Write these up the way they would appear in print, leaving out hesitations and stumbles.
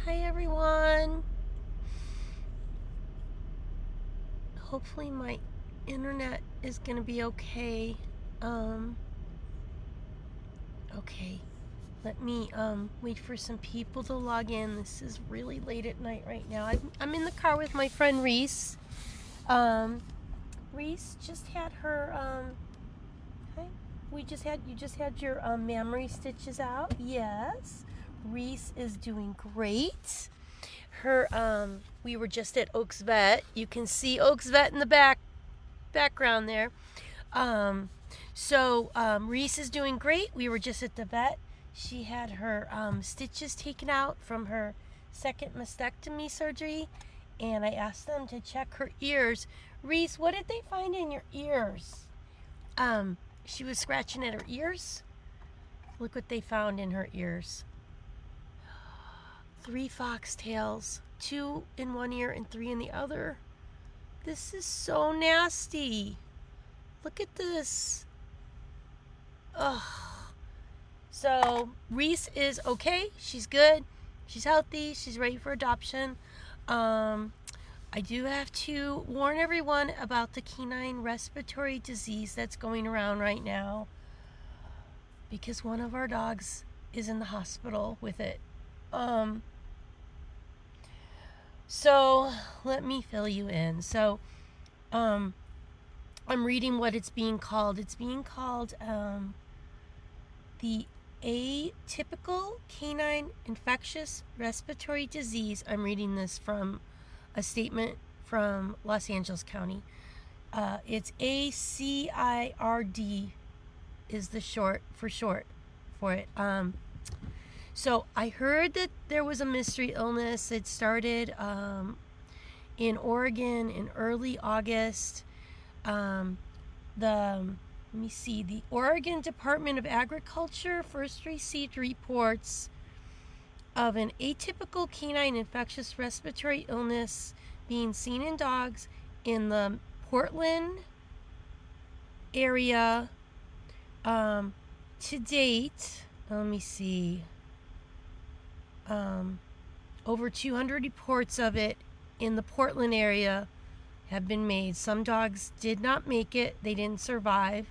Hi everyone. Hopefully my internet is gonna be okay. Okay. Let me wait for some people to log in. This is really late at night right now. I'm in the car with my friend Reese. Reese just had her hi. You just had your mammary stitches out. Yes. Reese is doing great. We were just at Oaks Vet. You can see Oaks Vet in the background there. Reese is doing great. We were just at the vet. She had her stitches taken out from her second mastectomy surgery, and I asked them to check her ears. Reese, what did they find in your ears? She was scratching at her ears. Look what they found in her ears. 3 foxtails, 2 in one ear and 3 in the other. This is so nasty. Look at this. Ugh. So Reese is okay. She's good. She's healthy. She's ready for adoption. I do have to warn everyone about the canine respiratory disease that's going around right now, because one of our dogs is in the hospital with it. So let me fill you in. So, I'm reading what it's being called. It's being called the atypical canine infectious respiratory disease. I'm reading this from a statement from Los Angeles County. It's ACIRD is the short for it. So I heard that there was a mystery illness. It started in Oregon in early August. The Oregon Department of Agriculture first received reports of an atypical canine infectious respiratory illness being seen in dogs in the Portland area. To date, let me see. Over 200 reports of it in the Portland area have been made. Some dogs did not make it; they didn't survive.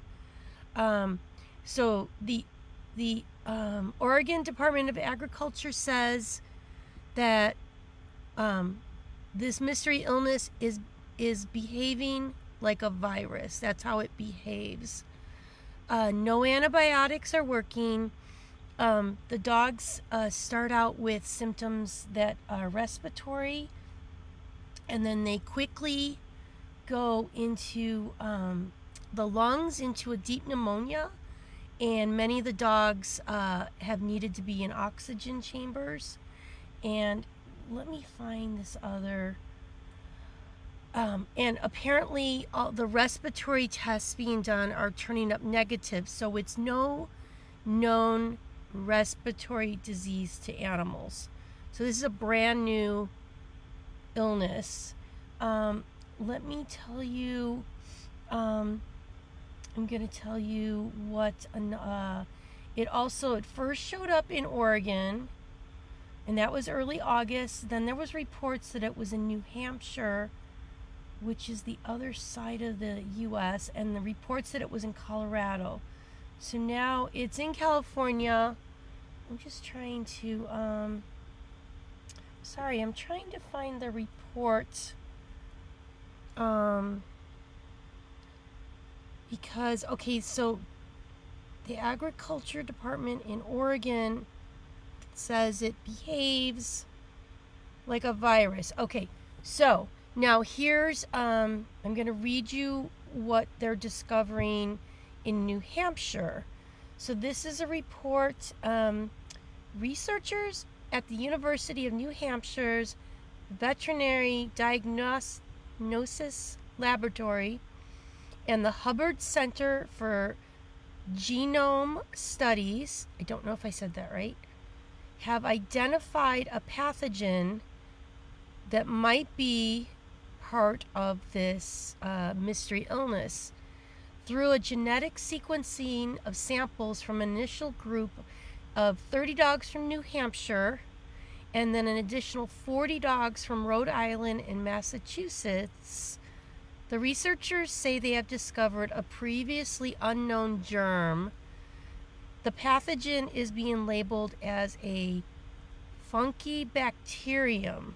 So the Oregon Department of Agriculture says that this mystery illness is behaving like a virus. That's how it behaves. No antibiotics are working. The dogs start out with symptoms that are respiratory, and then they quickly go into the lungs, into a deep pneumonia, and many of the dogs have needed to be in oxygen chambers. And let me find this other. And apparently all the respiratory tests being done are turning up negative, so it's no known respiratory disease to animals. So this is a brand new illness. Let me tell you, I'm going to tell you what it first showed up in Oregon, and that was early August. Then there was reports that it was in New Hampshire, which is the other side of the US, and the reports that it was in Colorado. So now it's in California. I'm just trying to, I'm trying to find the report. Because, so the Agriculture Department in Oregon says it behaves like a virus. Okay, so now here's, I'm going to read you what they're discovering in New Hampshire. So this is a report. Researchers at the University of New Hampshire's Veterinary Diagnosis Laboratory and the Hubbard Center for Genome Studies, I don't know if I said that right, have identified a pathogen that might be part of this mystery illness through a genetic sequencing of samples from an initial group of 30 dogs from New Hampshire and then an additional 40 dogs from Rhode Island and Massachusetts. The researchers say they have discovered a previously unknown germ. The pathogen is being labeled as a funky bacterium.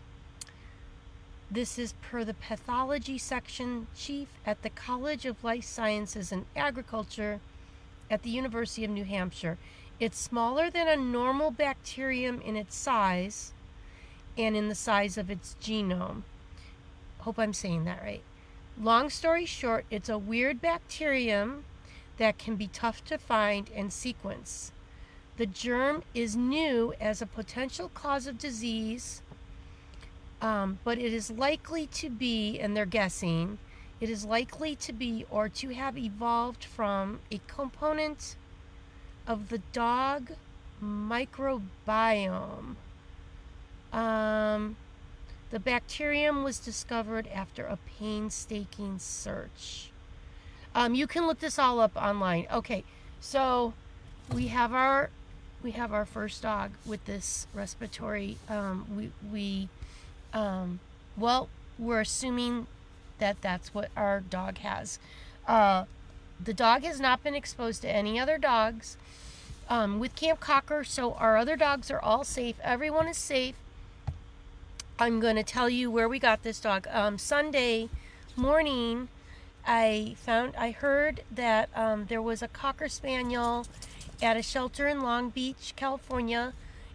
This is per the pathology section chief at the College of Life Sciences and Agriculture at the University of New Hampshire. It's smaller than a normal bacterium in its size and in the size of its genome. Hope I'm saying that right. Long story short, it's a weird bacterium that can be tough to find and sequence. The germ is new as a potential cause of disease, but it is likely to be, and they're guessing, it is likely to be or to have evolved from a component of the dog microbiome. The bacterium was discovered after a painstaking search. You can look this all up online. Okay, so we have our first dog with this respiratory. We're assuming that that's what our dog has. The dog has not been exposed to any other dogs with Camp Cocker, so our other dogs are all safe. Everyone is safe. I'm going to tell you where we got this dog. Sunday morning, I heard that there was a Cocker Spaniel at a shelter in Long Beach, California,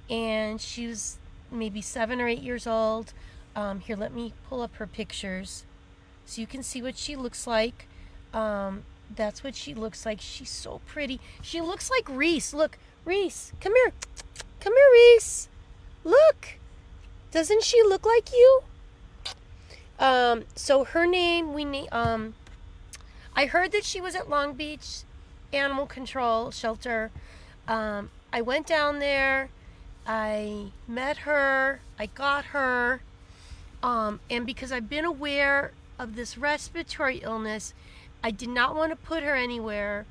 and she was maybe 7 or 8 years old. Here, let me pull up her pictures so you can see what she looks like. That's what she looks like. She's so pretty. She looks like Reese. Look, Reese, come here. Come here, Reese. Look. Doesn't she look like you? So her name, I heard that she was at Long Beach Animal Control Shelter. I went down there. I met her. I got her. And because I've been aware of this respiratory illness, I did not want to put her anywhere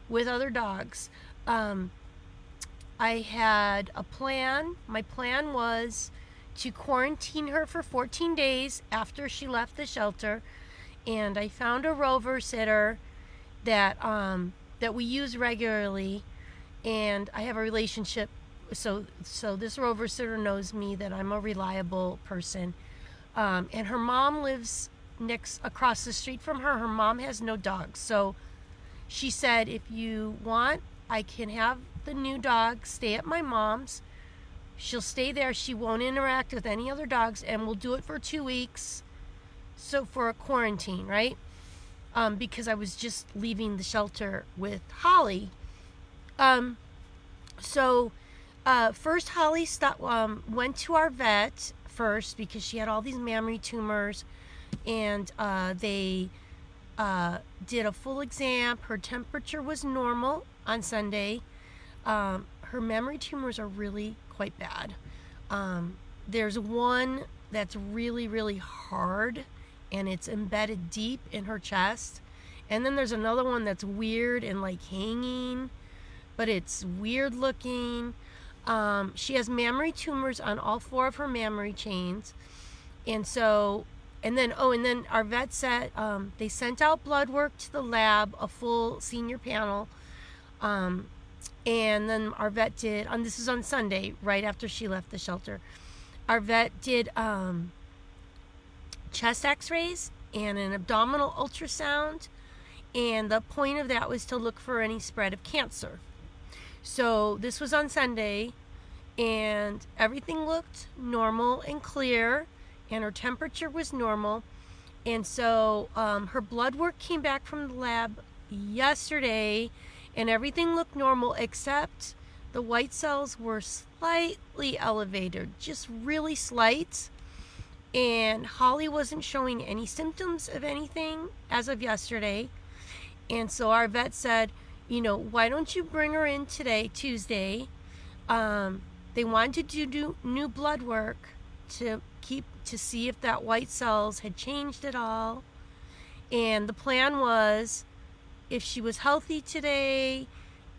with other dogs. I had a plan. My plan was to quarantine her for 14 days after she left the shelter, and I found a rover sitter that we use regularly, and I have a relationship. So this rover sitter knows me, that I'm a reliable person, and her mom lives across the street from her. Her mom has no dogs, so she said, if you want, I can have the new dog stay at my mom's. She'll stay there. She won't interact with any other dogs, and we'll do it for 2 weeks. So for a quarantine, right? Because I was just leaving the shelter with Holly. First Holly went to our vet first because she had all these mammary tumors, and they did a full exam. Her temperature was normal on Sunday. Her mammary tumors are really quite bad. There's one that's really, really hard, and it's embedded deep in her chest. And then there's another one that's weird and like hanging, but it's weird looking. She has mammary tumors on all 4 of her mammary chains. And then our vet said, they sent out blood work to the lab, a full senior panel. And then our vet did, this is on Sunday, right after she left the shelter. Our vet did chest x-rays and an abdominal ultrasound. And the point of that was to look for any spread of cancer. So this was on Sunday, and everything looked normal and clear, and her temperature was normal. And so her blood work came back from the lab yesterday, and everything looked normal except the white cells were slightly elevated, just really slight. And Holly wasn't showing any symptoms of anything as of yesterday. And so our vet said, why don't you bring her in today, Tuesday? They wanted to do new blood work to see if that white cells had changed at all. And the plan was, if she was healthy today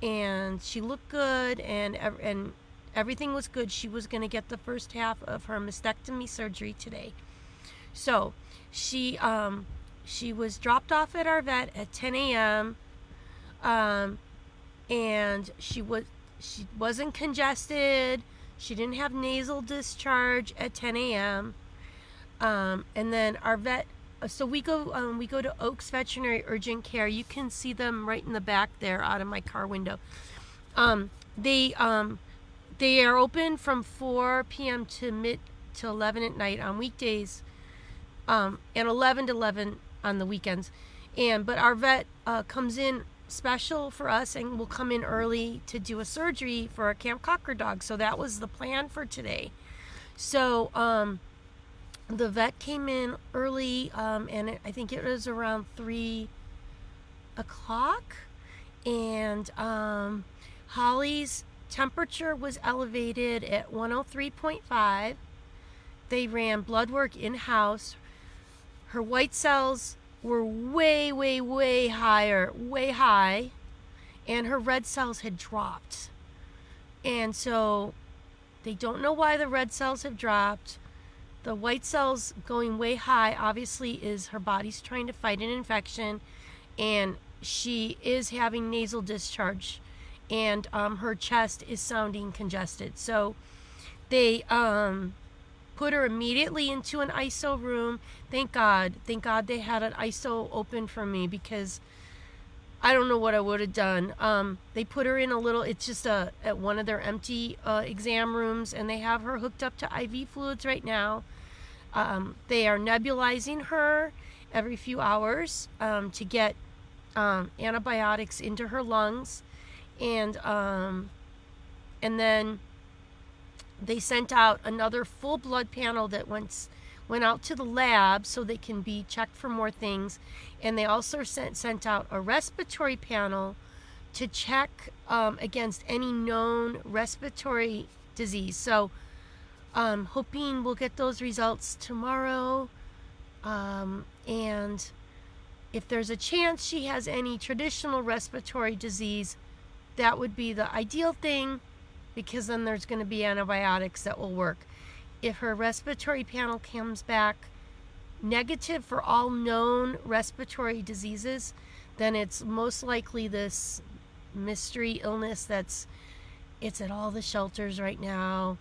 and she looked good and everything was good. She was going to get the first half of her mastectomy surgery today. So she was dropped off at our vet at 10 a.m. And she wasn't congested. She didn't have nasal discharge at 10 a.m. And then our vet, so we go to Oaks Veterinary Urgent Care. You can see them right in the back there out of my car window. They are open from 4 p.m. to 11 at night on weekdays, and 11 to 11 on the weekends. But our vet comes in special for us and will come in early to do a surgery for a Camp Cocker dog. So that was the plan for today. So the vet came in early, and I think it was around 3 o'clock, and Holly's temperature was elevated at 103.5. They ran blood work in-house. Her white cells were way high, and her red cells had dropped. And so they don't know why the red cells have dropped. The white cells going way high obviously is her body's trying to fight an infection, and she is having nasal discharge, and her chest is sounding congested. So they put her immediately into an ISO room. Thank God they had an ISO open for me, because I don't know what I would have done. They put her in it's just at one of their empty exam rooms, and they have her hooked up to IV fluids right now. They are nebulizing her every few hours to get antibiotics into her lungs, and then they sent out another full blood panel that went out to the lab so they can be checked for more things. And they also sent out a respiratory panel to check against any known respiratory disease. So hoping we'll get those results tomorrow. And if there's a chance she has any traditional respiratory disease, that would be the ideal thing, because then there's going to be antibiotics that will work. If her respiratory panel comes back negative for all known respiratory diseases, then it's most likely this mystery illness it's at all the shelters right now.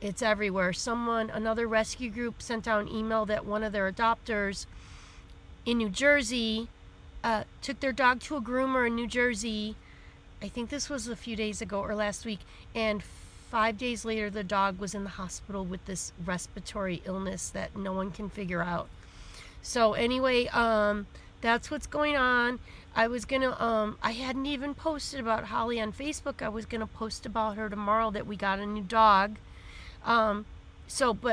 It's everywhere. Another rescue group sent out an email that one of their adopters in New Jersey took their dog to a groomer in New Jersey. I think this was a few days ago or last week, and 5 days later the dog was in the hospital with this respiratory illness that no one can figure out. So anyway, that's what's going on. I was gonna I hadn't even posted about Holly on Facebook. I was gonna post about her tomorrow, that we got a new dog. But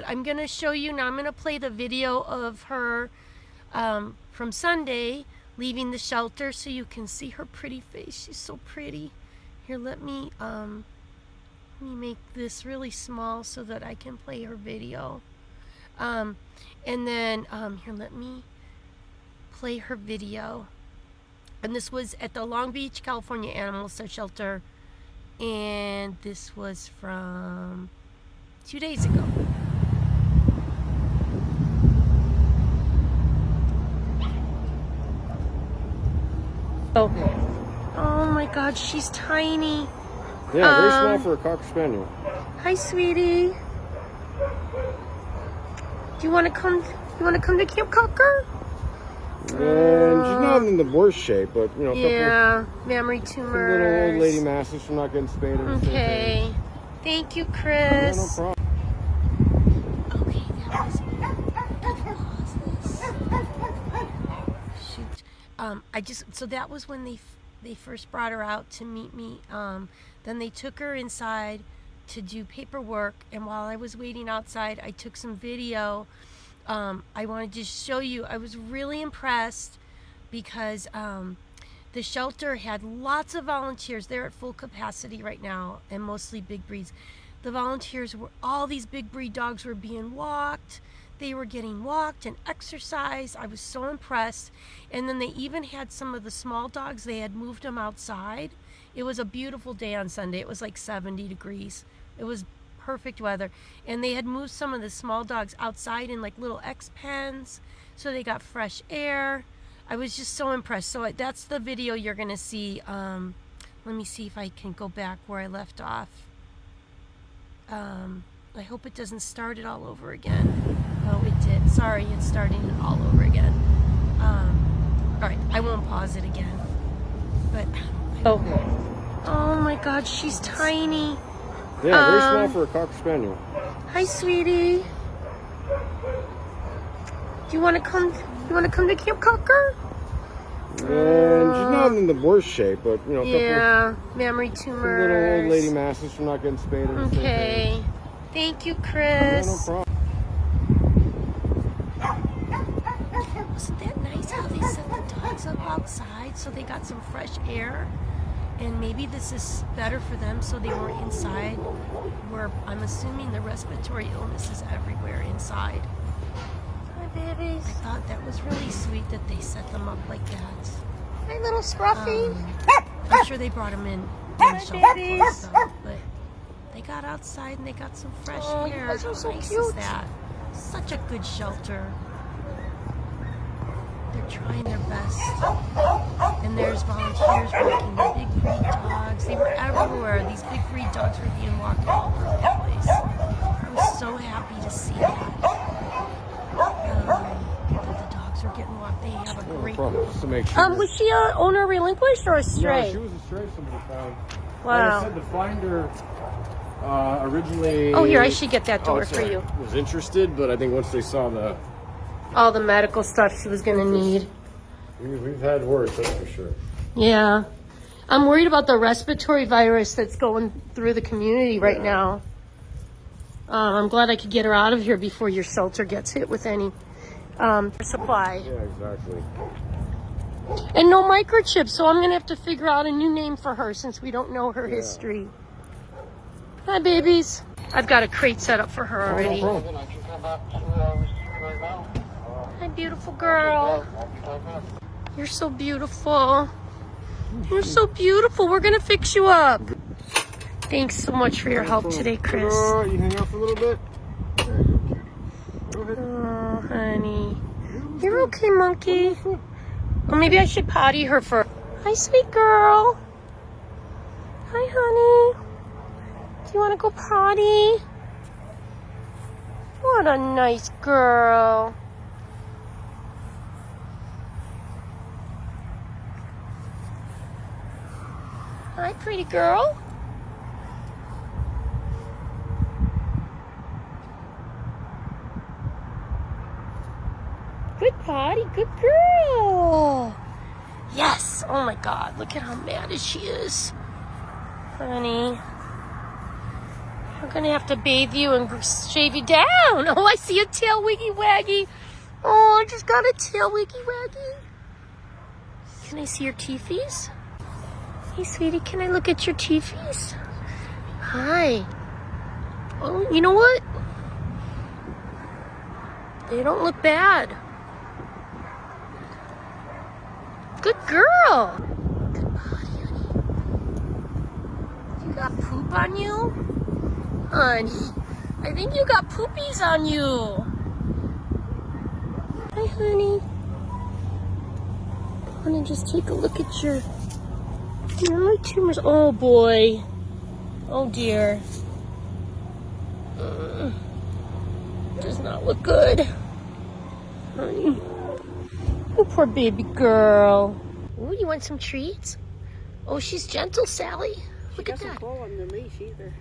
I'm gonna show you now. I'm gonna play the video of her from Sunday leaving the shelter, so you can see her pretty face. She's so pretty. Here, let me make this really small so that I can play her video. And then here, let me play her video. And this was at the Long Beach, California Animal Shelter, and this was from 2 days ago. Oh my God, she's tiny. Yeah, very small for a Cocker Spaniel. Hi, sweetie. Do you want to come? You want to come to Camp Cocker? And she's not in the worst shape, but you know, yeah, mammary tumors. Little old lady masses from not getting spayed. Okay, thank you, Chris. Yeah, no problem. Okay, that was shoot. So that was when they first brought her out to meet me. Then they took her inside to do paperwork, and while I was waiting outside, I took some video. I wanted to show you. I was really impressed because the shelter had lots of volunteers. They're at full capacity right now, and mostly big breeds. The volunteers all these big breed dogs were being walked. They were getting walked and exercised. I was so impressed. And then they even had some of the small dogs. They had moved them outside. It was a beautiful day on Sunday. It was like 70 degrees. It was perfect weather. And they had moved some of the small dogs outside in like little X pens, so they got fresh air. I was just so impressed. So that's the video you're gonna see. Let me see if I can go back where I left off. I hope it doesn't start it all over again. Oh, it did. Sorry, it's starting it all over again. All right, I won't pause it again. But oh my God, she's tiny. Yeah, very small for a Cocker Spaniel. Hi, sweetie. Do you want to come? You want to come to Camp Cocker? And she's not in the worst shape, but you know, a Yeah, mammary couple tumors. little old lady masses from not getting spayed. Or Okay. Thank you, Yeah, Chris. no problem. Wasn't that nice how they set the dogs up outside so they got some fresh air? And maybe this is better for them so they weren't inside, where I'm assuming the respiratory illness is everywhere inside. Hi, babies. I thought that was really sweet that they set them up like that. Hi, little Scruffy. I'm sure they brought them in shelter, babies. so, but they got outside and they got some fresh Oh, you air. guys are so How nice cute. is that? Such a good shelter. They're trying their best. And there's volunteers walking the big breed dogs. They were everywhere. These big breed dogs were being walked all over the place. I was so happy to see that. That the dogs were getting walked. They have a No great problem. Just to make sure. Was she a owner relinquished or a No, stray? she was a stray somebody found. Wow. Like I said, the finder originally. Oh, here, I should get that door for sorry, you. Was interested, but I think once they saw the, All the medical stuff she was going to need. we've had worse, that's for sure. Yeah. I'm worried about the respiratory virus that's going through the community right Yeah. now. I'm glad I could get her out of here before your shelter gets hit with any supply. Yeah, exactly. And no microchip, so I'm going to have to figure out a new name for her since we don't know her Yeah. history. Hi, babies. I've got a crate set up for her already. No problem. Hi, beautiful girl. You're so beautiful. You're so beautiful. We're going to fix you up. Thanks so much for your help today, Chris. You hang out for a little bit? Go ahead. Oh, honey. You're okay, monkey. Or maybe I should potty her first. Hi, sweet girl. Hi, honey. Do you want to go potty? What a nice girl. Hi, pretty girl. Good potty, good girl. Yes. Oh my God, look at how mad she is. Honey, I'm gonna have to bathe you and shave you down. Oh, I see a tail wiggy waggy. Oh, I just got a tail wiggy waggy. Can I see your teethies? Hey, sweetie, can I look at your teethies? Hi. Oh, you know what? They don't look bad. Good girl. Good body, honey. You got poop on you? Honey, I think you got poopies on you. Hi, honey. I want to just take a look at your tumors. Oh, boy. Oh, dear. Does not look good. Honey. Oh, poor baby girl. Oh, you want some treats? Oh, she's gentle, Sally. Look at that. Pull on the leash either.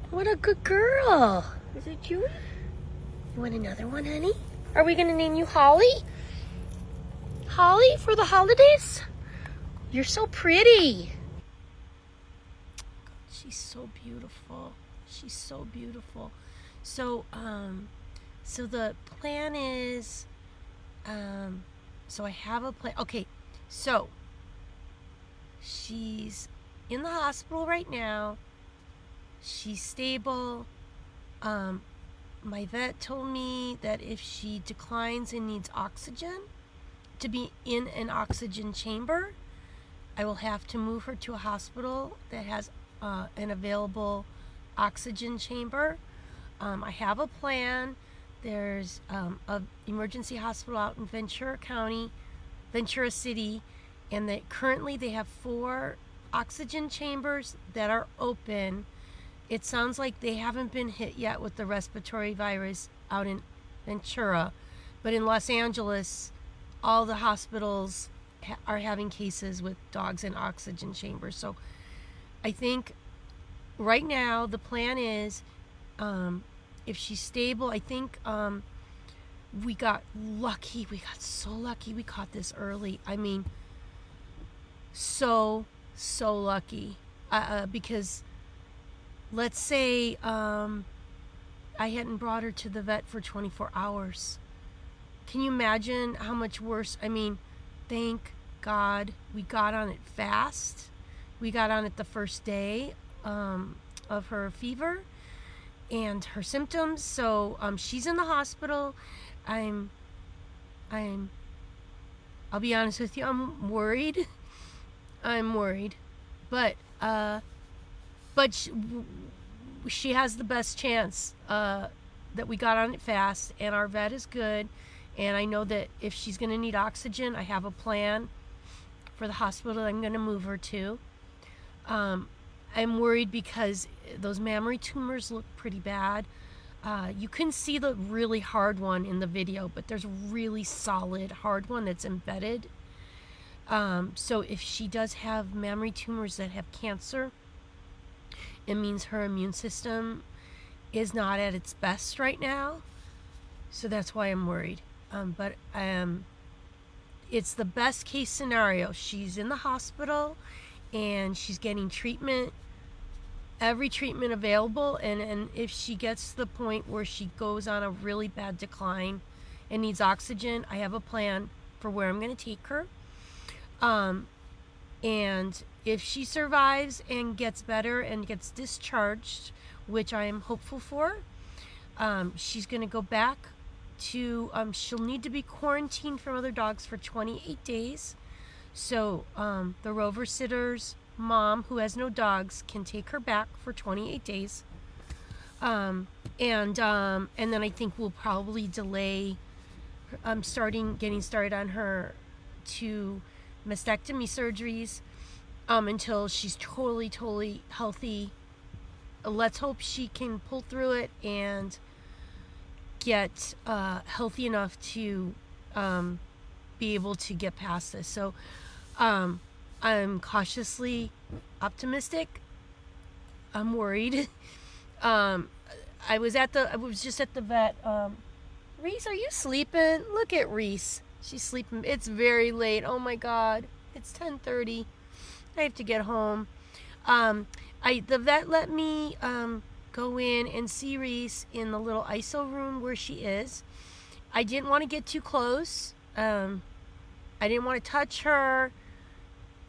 What a good girl. Is it Chewy? You want another one, honey? Are we going to name you Holly? Holly for the holidays? You're so pretty. She's so beautiful. She's so beautiful. So, so the plan is, so I have a plan. Okay, so she's in the hospital right now. She's stable. My vet told me that if she declines and needs oxygen, to be in an oxygen chamber, I will have to move her to a hospital that has an available oxygen chamber. I have a plan. There's a emergency hospital out in Ventura County, Ventura City, and that currently they have 4 oxygen chambers that are open. It sounds like they haven't been hit yet with the respiratory virus out in Ventura, but in Los Angeles, all the hospitals are having cases with dogs in oxygen chambers. So I think right now the plan is, if she's stable, I think we got lucky. We got so lucky we caught this early. I mean, so lucky. Because let's say I hadn't brought her to the vet for 24 hours. Can you imagine how much worse? I mean, thank God we got on it fast. We got on it the first day of her fever and her symptoms. So she's in the hospital. I'll be honest with you, I'm worried. I'm worried, but she has the best chance that we got on it fast, and our vet is good, and I know that if she's going to need oxygen, I have a plan for the hospital I'm going to move her to. I'm worried because those mammary tumors look pretty bad. You couldn't see the really hard one in the video, but there's a really solid hard one that's embedded. So if she does have mammary tumors that have cancer, it means her immune system is not at its best right now. So that's why I'm worried. But it's the best case scenario. She's in the hospital and she's getting treatment, every treatment available, and if she gets to the point where she goes on a really bad decline and needs oxygen, I have a plan for where I'm going to take her. And if she survives and gets better and gets discharged, which I am hopeful for, she's going to go back to, she'll need to be quarantined from other dogs for 28 days. So the Rover sitter's mom, who has no dogs, can take her back for 28 days. And then I think we'll probably delay getting started on her 2 mastectomy surgeries until she's totally healthy. Let's hope she can pull through it and get healthy enough to be able to get past this. So I'm cautiously optimistic. I'm worried. I was just at the vet. Reese, are you sleeping? Look at Reese. She's sleeping. It's very late. Oh my God. It's 10:30. I have to get home. The vet let me go in and see Reese in the little ISO room where she is. I didn't want to get too close. I didn't want to touch her.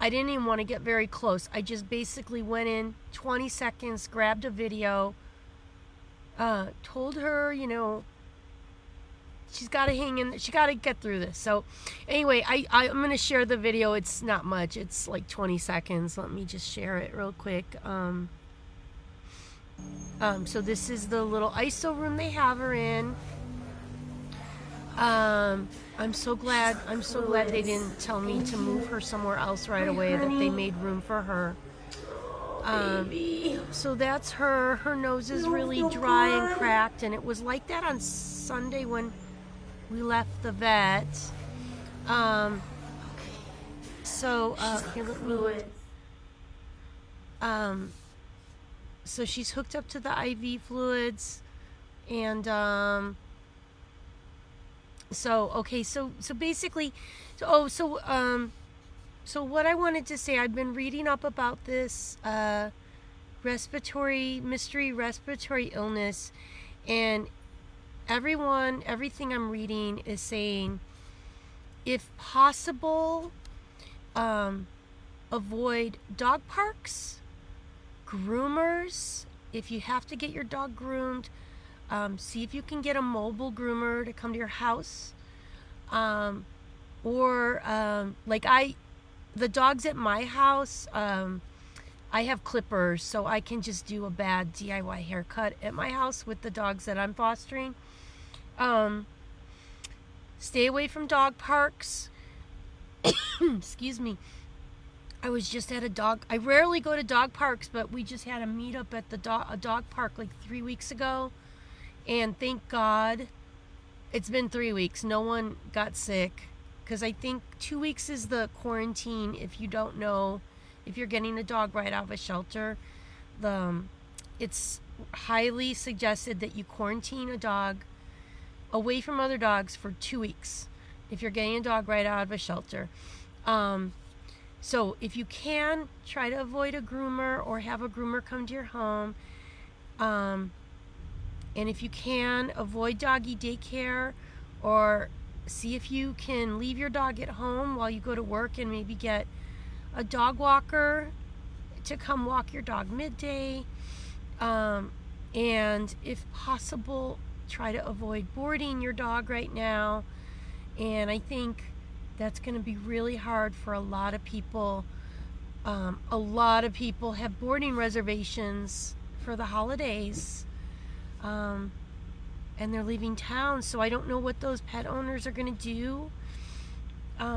I didn't even want to get very close. I just basically went in 20 seconds, grabbed a video, told her, she's got to hang in. She got to get through this. So anyway, I'm going to share the video. It's not much. It's like 20 seconds. Let me just share it real quick. So this is the little ISO room they have her in. I'm so glad they didn't tell me to move her somewhere else right away, that they made room for her. So that's her. Her nose is really dry and cracked, and it was like that on Sunday when we left the vet. Here, let me. So she's hooked up to the IV fluids, and so basically, so what I wanted to say, I've been reading up about this mystery respiratory illness, and everything I'm reading is saying, if possible, avoid dog parks, groomers. If you have to get your dog groomed, see if you can get a mobile groomer to come to your house. The dogs at my house, I have clippers, so I can just do a bad DIY haircut at my house with the dogs that I'm fostering. Stay away from dog parks. Excuse me. I was just at I rarely go to dog parks, but we just had a meetup at a dog park like 3 weeks ago. And thank God it's been 3 weeks. No one got sick. Because I think 2 weeks is the quarantine if you don't know if you're getting a dog right out of a shelter. It's highly suggested that you quarantine a dog away from other dogs for 2 weeks if you're getting a dog right out of a shelter. So if you can, try to avoid a groomer or have a groomer come to your home. And if you can, avoid doggy daycare, or see if you can leave your dog at home while you go to work and maybe get a dog walker to come walk your dog midday. And if possible, try to avoid boarding your dog right now. And I think that's going to be really hard for a lot of people. A lot of people have boarding reservations for the holidays. And they're leaving town, so I don't know what those pet owners are going to do.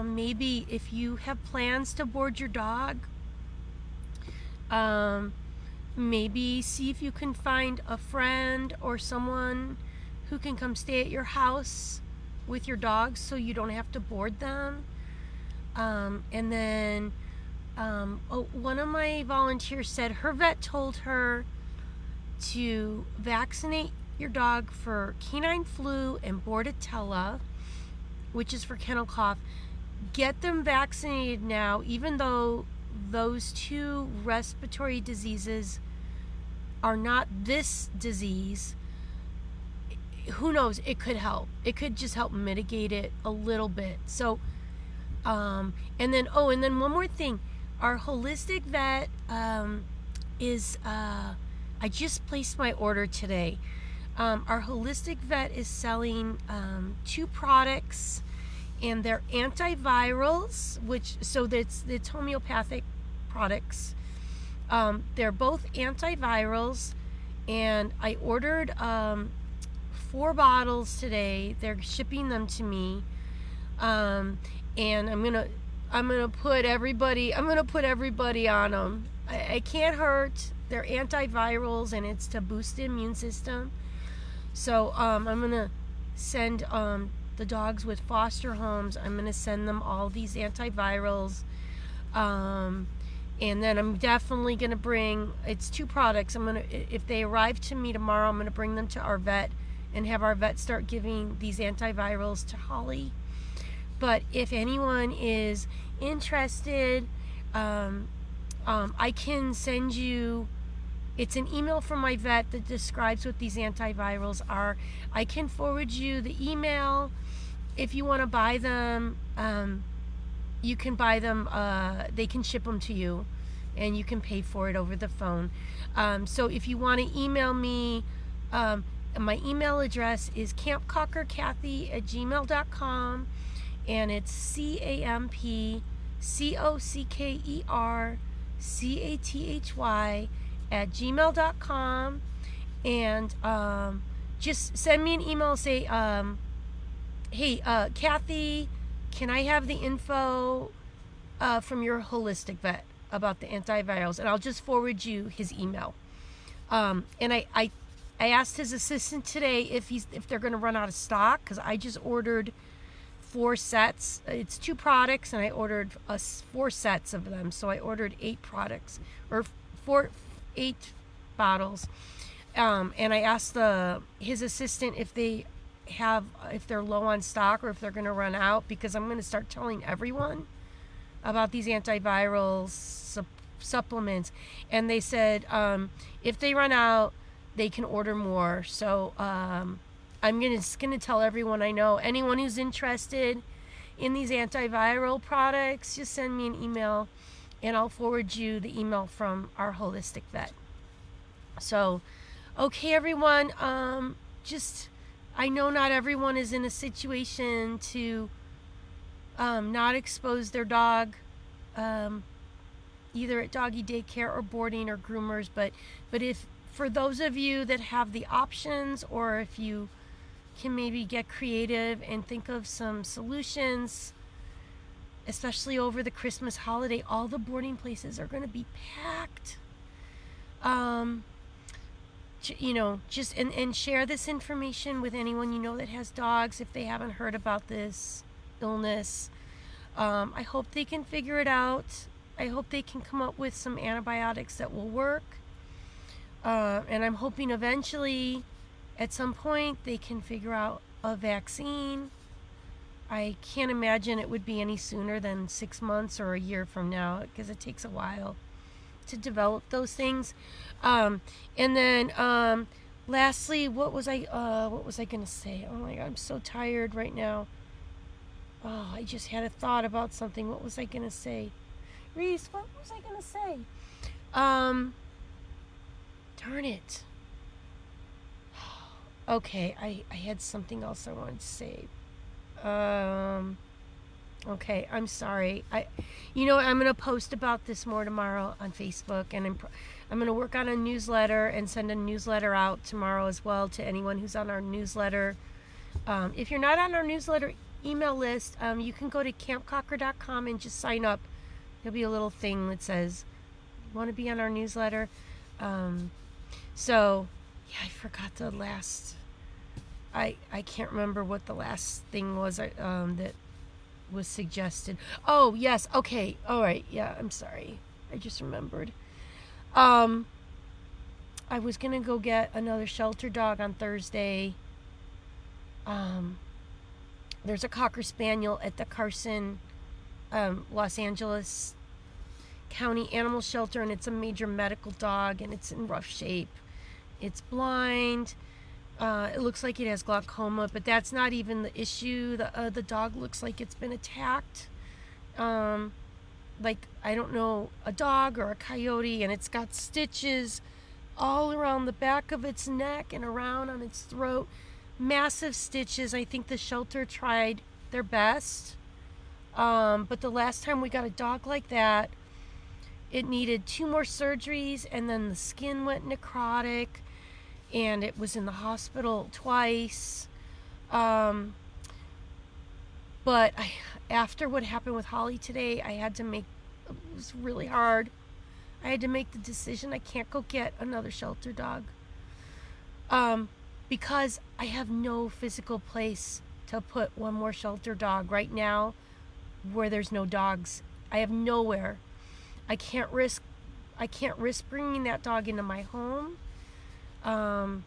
Maybe if you have plans to board your dog, maybe see if you can find a friend or someone who can come stay at your house with your dogs so you don't have to board them. And then one of my volunteers said her vet told her to vaccinate your dog for canine flu and Bordetella, which is for kennel cough. Get them vaccinated now, even though those two respiratory diseases are not this disease. Who knows? It could help. It could just help mitigate it a little bit. So, and then one more thing. Our holistic vet is, I just placed my order today. Our holistic vet is selling 2 products, and they're antivirals, it's homeopathic products. They're both antivirals, and I ordered 4 bottles today. They're shipping them to me, and I'm gonna put everybody on them. I can't hurt. They're antivirals, and it's to boost the immune system. So I'm gonna send the dogs with foster homes. I'm gonna send them all these antivirals, and then I'm definitely gonna bring. It's 2 products. If they arrive to me tomorrow, I'm gonna bring them to our vet and have our vet start giving these antivirals to Holly. But if anyone is interested, I can send you. It's an email from my vet that describes what these antivirals are. I can forward you the email. If you want to buy them, you can buy them. They can ship them to you, and you can pay for it over the phone. So if you want to email me, my email address is campcockerkathy@gmail.com, and it's campcockerkathy@gmail.com. And just send me an email. Say, hey, Kathy, can I have the info from your holistic vet about the antivirals? And I'll just forward you his email. And I asked his assistant today if they're going to run out of stock, because I just ordered 4 sets. It's 2 products, and I ordered 4 sets of them. So I ordered 8 products, or 8 bottles. And I asked his assistant if they're low on stock or if they're going to run out, because I'm going to start telling everyone about these antiviral supplements. And they said if they run out, they can order more. So I'm just gonna tell everyone I know. Anyone who's interested in these antiviral products, just send me an email, and I'll forward you the email from our holistic vet. So, okay, everyone. I know not everyone is in a situation to not expose their dog, either at doggy daycare or boarding or groomers. But if for those of you that have the options, or if you can maybe get creative and think of some solutions, especially over the Christmas holiday, all the boarding places are going to be packed. You know, just and share this information with anyone you know that has dogs if they haven't heard about this illness. I hope they can figure it out. I hope they can come up with some antibiotics that will work. And I'm hoping eventually, at some point, they can figure out a vaccine. I can't imagine it would be any sooner than 6 months or a year from now, because it takes a while to develop those things. And then lastly, what was I gonna say? Oh my God, I'm so tired right now. Oh, I just had a thought about something. What was I gonna say? Reese, what was I gonna say? Darn it. Okay, I had something else I wanted to say. Okay, I'm sorry. I'm gonna post about this more tomorrow on Facebook, and I'm gonna work on a newsletter and send a newsletter out tomorrow as well to anyone who's on our newsletter. If you're not on our newsletter email list, you can go to campcocker.com and just sign up. There'll be a little thing that says, "Want to be on our newsletter?" So, yeah, I forgot the last. I can't remember what the last thing was that was suggested. Oh, yes. Okay. All right. Yeah, I'm sorry. I just remembered. I was going to go get another shelter dog on Thursday. There's a Cocker Spaniel at the Carson, Los Angeles County Animal Shelter, and it's a major medical dog, and it's in rough shape. It's blind. It looks like it has glaucoma, but that's not even the issue. The dog looks like it's been attacked. Like, I don't know, a dog or a coyote, and it's got stitches all around the back of its neck and around on its throat. Massive stitches. I think the shelter tried their best. But the last time we got a dog like that, it needed 2 more surgeries, and then the skin went necrotic, and it was in the hospital twice. But after what happened with Holly today, it was really hard. I had to make the decision I can't go get another shelter dog. Because I have no physical place to put one more shelter dog right now where there's no dogs. I have nowhere. I can't risk bringing that dog into my home. And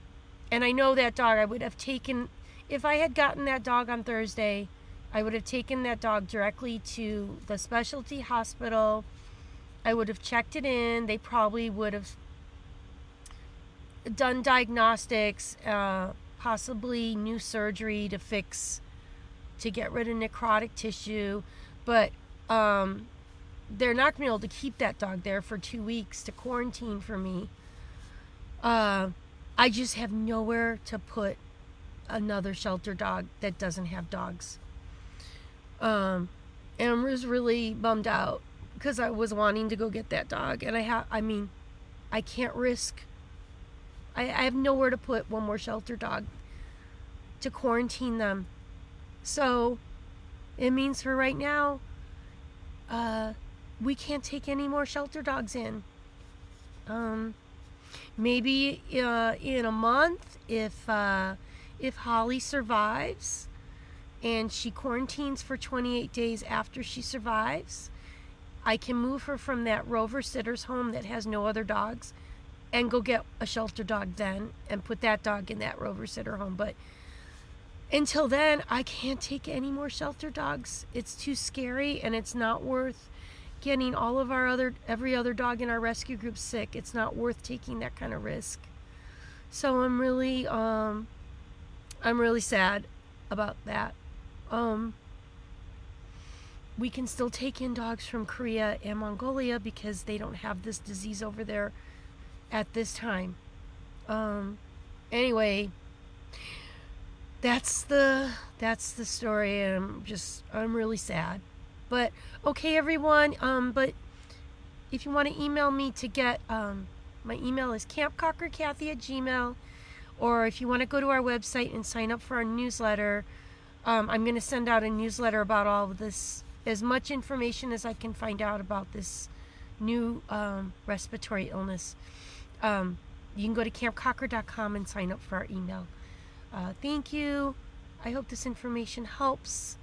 I know that dog I would have taken, if I had gotten that dog on Thursday, I would have taken that dog directly to the specialty hospital. I would have checked it in. They probably would have done diagnostics, possibly new surgery to get rid of necrotic tissue. But they're not going to be able to keep that dog there for 2 weeks to quarantine for me. I just have nowhere to put another shelter dog that doesn't have dogs. And I was really bummed out because I was wanting to go get that dog, and I can't risk. I have nowhere to put one more shelter dog to quarantine them. So it means for right now, we can't take any more shelter dogs in. Maybe in a month, if Holly survives and she quarantines for 28 days after she survives, I can move her from that Rover Sitters home that has no other dogs and go get a shelter dog then and put that dog in that Rover Sitter home. But until then, I can't take any more shelter dogs. It's too scary, and it's not worth getting every other dog in our rescue group sick. It's not worth taking that kind of risk. So I'm really sad about that. We can still take in dogs from Korea and Mongolia because they don't have this disease over there at this time. Anyway, that's the story, and I'm really sad. But okay, everyone. But if you want to email me to get, my email is campcockerkathy@gmail.com, or if you want to go to our website and sign up for our newsletter, I'm going to send out a newsletter about all of this, as much information as I can find out about this new respiratory illness. You can go to campcocker.com and sign up for our email. Thank you. I hope this information helps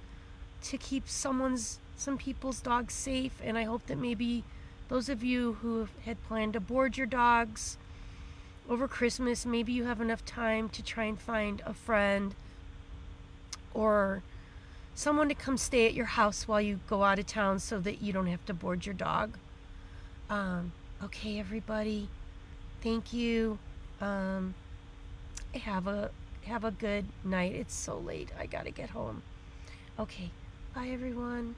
to keep some people's dogs safe, and I hope that maybe those of you who had planned to board your dogs over Christmas, maybe you have enough time to try and find a friend or someone to come stay at your house while you go out of town so that you don't have to board your dog. Okay, everybody. Thank you. Have a good night. It's so late. I gotta get home. Okay. Bye, everyone.